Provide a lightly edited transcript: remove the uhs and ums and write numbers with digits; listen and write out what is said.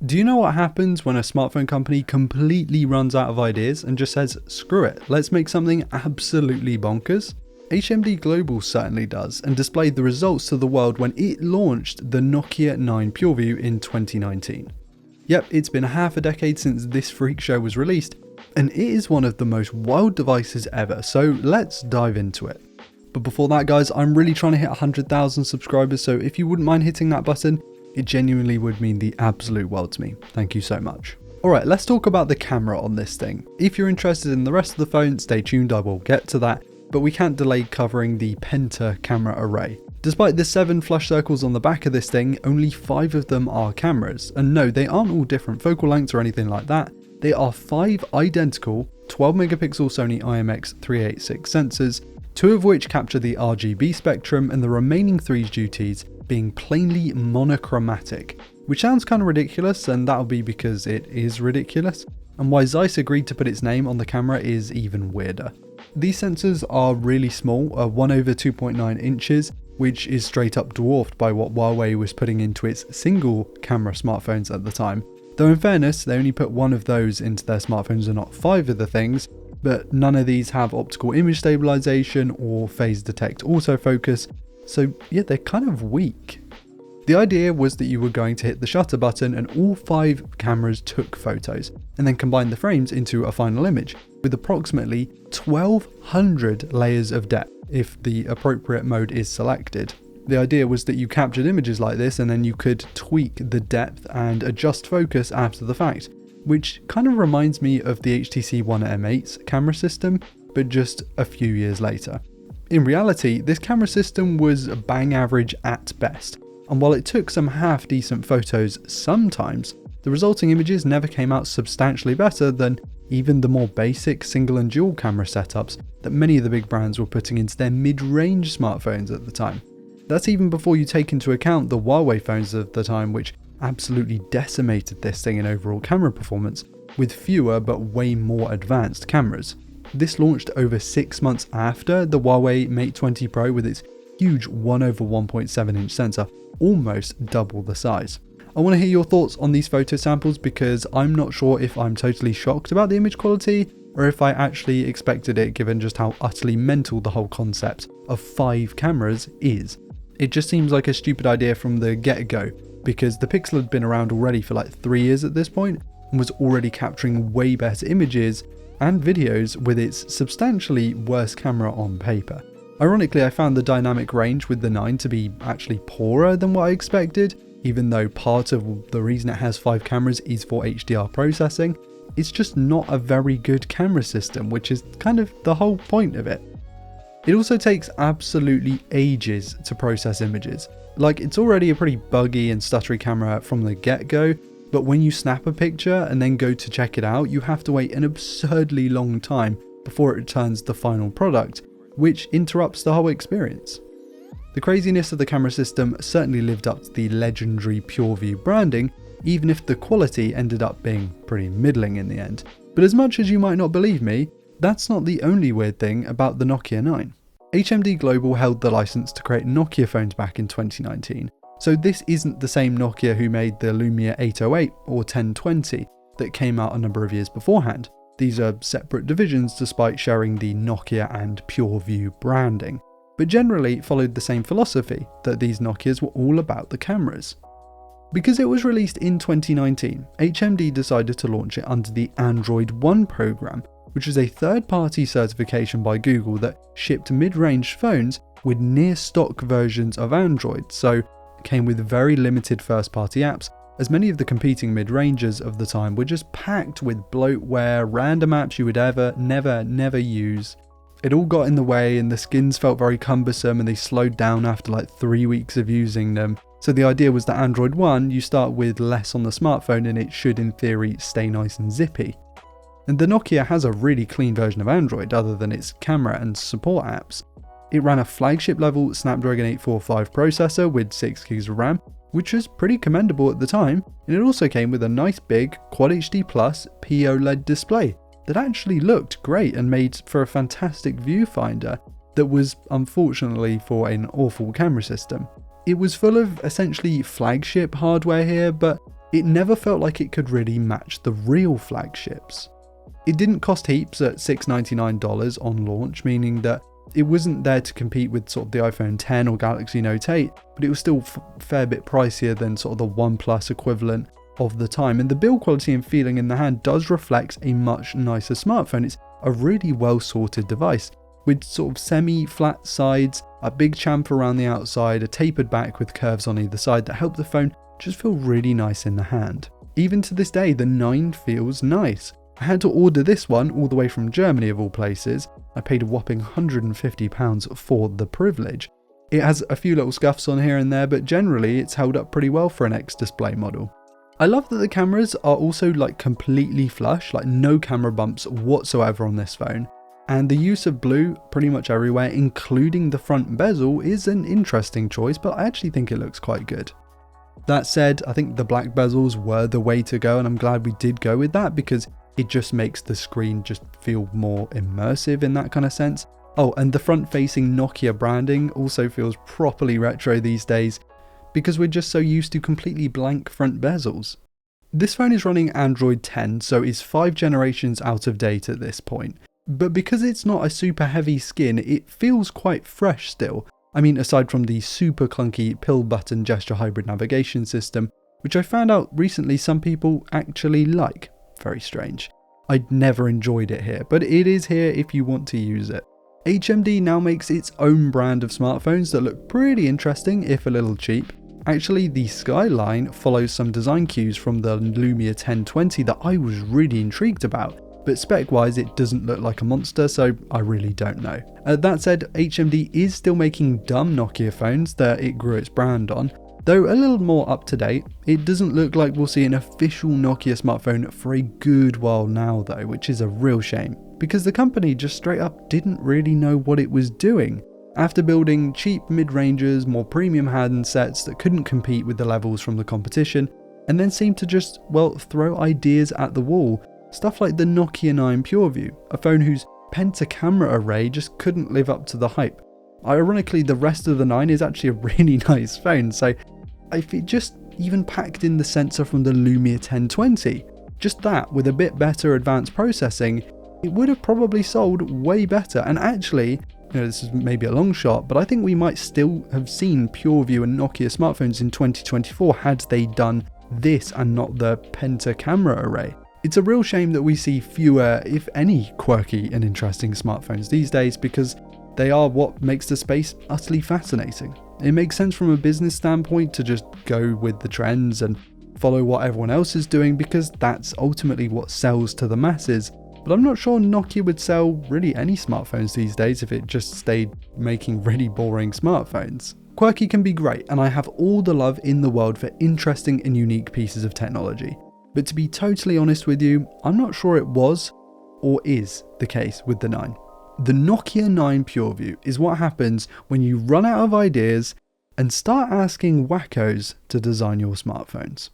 Do you know what happens when a smartphone company completely runs out of ideas and just says, screw it, let's make something absolutely bonkers? HMD Global certainly does, and displayed the results to the world when it launched the Nokia 9 PureView in 2019. Yep, it's been half a decade since this freak show was released, and it is one of the most wild devices ever, so let's dive into it. But before that guys, I'm really trying to hit 100,000 subscribers, so if you wouldn't mind hitting that button, it genuinely would mean the absolute world to me. Thank you so much. Alright, let's talk about the camera on this thing. If you're interested in the rest of the phone, stay tuned, I will get to that, but we can't delay covering the Penta camera array. Despite the 7 flush circles on the back of this thing, only 5 of them are cameras. And no, they aren't all different focal lengths or anything like that. They are 5 identical 12 megapixel Sony IMX386 sensors, 2 of which capture the RGB spectrum and the remaining 3's duties being plainly monochromatic, which sounds kind of ridiculous, and that'll be because it is ridiculous, and why Zeiss agreed to put its name on the camera is even weirder. These sensors are really small, 1/2.9 inches, which is straight up dwarfed by what Huawei was putting into its single camera smartphones at the time, though in fairness they only put 1 of those into their smartphones and not 5 of the things, but none of these have optical image stabilization or phase detect autofocus, so yeah, they're kind of weak. The idea was that you were going to hit the shutter button and all 5 cameras took photos, and then combined the frames into a final image, with approximately 1200 layers of depth if the appropriate mode is selected. The idea was that you captured images like this and then you could tweak the depth and adjust focus after the fact, which kind of reminds me of the HTC One M8's camera system, but just a few years later. In reality, this camera system was bang average at best, and while it took some half decent photos sometimes, the resulting images never came out substantially better than even the more basic single and dual camera setups that many of the big brands were putting into their mid-range smartphones at the time. That's even before you take into account the Huawei phones of the time, which absolutely decimated this thing in overall camera performance, with fewer but way more advanced cameras. This launched over 6 months after the Huawei Mate 20 Pro with its huge 1/1.7 inch sensor, almost double the size. I want to hear your thoughts on these photo samples because I'm not sure if I'm totally shocked about the image quality or if I actually expected it given just how utterly mental the whole concept of 5 cameras is. It just seems like a stupid idea from the get-go because the Pixel had been around already for like 3 years at this point and was already capturing way better images and videos with its substantially worse camera on paper. Ironically, I found the dynamic range with the 9 to be actually poorer than what I expected, even though part of the reason it has 5 cameras is for HDR processing. It's just not a very good camera system, which is kind of the whole point of it. It also takes absolutely ages to process images. Like, it's already a pretty buggy and stuttery camera from the get-go, but when you snap a picture and then go to check it out, you have to wait an absurdly long time before it returns the final product, which interrupts the whole experience. The craziness of the camera system certainly lived up to the legendary PureView branding, even if the quality ended up being pretty middling in the end. But as much as you might not believe me, that's not the only weird thing about the Nokia 9. HMD Global held the license to create Nokia phones back in 2019, so this isn't the same Nokia who made the Lumia 808 or 1020 that came out a number of years beforehand. These are separate divisions despite sharing the Nokia and PureView branding, but generally followed the same philosophy that these Nokias were all about the cameras. Because it was released in 2019, HMD decided to launch it under the Android One program, which is a third-party certification by Google that shipped mid-range phones with near-stock versions of Android, so it came with very limited first-party apps, as many of the competing mid-rangers of the time were just packed with bloatware, random apps you would never use. It all got in the way and the skins felt very cumbersome and they slowed down after like 3 weeks of using them. So the idea was that Android One, you start with less on the smartphone and it should in theory stay nice and zippy. And the Nokia has a really clean version of Android other than its camera and support apps. It ran a flagship level Snapdragon 845 processor with 6GB of RAM, which was pretty commendable at the time, and it also came with a nice big Quad HD Plus POLED display that actually looked great and made for a fantastic viewfinder that was unfortunately for an awful camera system. It was full of essentially flagship hardware here, but it never felt like it could really match the real flagships. It didn't cost heaps at $699 on launch, meaning that it wasn't there to compete with sort of the iPhone 10 or Galaxy Note 8, but it was still a fair bit pricier than sort of the OnePlus equivalent of the time. And the build quality and feeling in the hand does reflect a much nicer smartphone. It's a really well sorted device with sort of semi-flat sides, a big chamfer around the outside, a tapered back with curves on either side that help the phone just feel really nice in the hand. Even to this day, the 9 feels nice. I had to order this one all the way from Germany of all places. I paid a whopping £150 for the privilege. It has a few little scuffs on here and there, but generally it's held up pretty well for an X-Display model. I love that the cameras are also like completely flush, like no camera bumps whatsoever on this phone. And the use of blue pretty much everywhere, including the front bezel, is an interesting choice, but I actually think it looks quite good. That said, I think the black bezels were the way to go, and I'm glad we did go with that because it just makes the screen just feel more immersive in that kind of sense. Oh, and the front-facing Nokia branding also feels properly retro these days because we're just so used to completely blank front bezels. This phone is running Android 10, so is 5 generations out of date at this point. But because it's not a super heavy skin, it feels quite fresh still. I mean, aside from the super clunky pill button gesture hybrid navigation system, which I found out recently some people actually like. Very strange. I'd never enjoyed it here, but it is here if you want to use it. HMD now makes its own brand of smartphones that look pretty interesting, if a little cheap. Actually, the Skyline follows some design cues from the Lumia 1020 that I was really intrigued about, but spec-wise it doesn't look like a monster, so I really don't know. That said, HMD is still making dumb Nokia phones that it grew its brand on. Though a little more up to date, it doesn't look like we'll see an official Nokia smartphone for a good while now though, which is a real shame, because the company just straight up didn't really know what it was doing. After building cheap mid-rangers, more premium handsets that couldn't compete with the levels from the competition, and then seemed to just, well, throw ideas at the wall. Stuff like the Nokia 9 PureView, a phone whose Penta camera array just couldn't live up to the hype. Ironically, the rest of the 9 is actually a really nice phone, so if it just even packed in the sensor from the Lumia 1020, just that with a bit better advanced processing, it would have probably sold way better. And actually, you know, this is maybe a long shot, but I think we might still have seen PureView and Nokia smartphones in 2024 had they done this and not the Penta camera array. It's a real shame that we see fewer, if any, quirky and interesting smartphones these days because they are what makes the space utterly fascinating. It makes sense from a business standpoint to just go with the trends and follow what everyone else is doing because that's ultimately what sells to the masses. But I'm not sure Nokia would sell really any smartphones these days if it just stayed making really boring smartphones. Quirky can be great, and I have all the love in the world for interesting and unique pieces of technology. But to be totally honest with you, I'm not sure it was or is the case with the 9. The Nokia 9 PureView is what happens when you run out of ideas and start asking wackos to design your smartphones.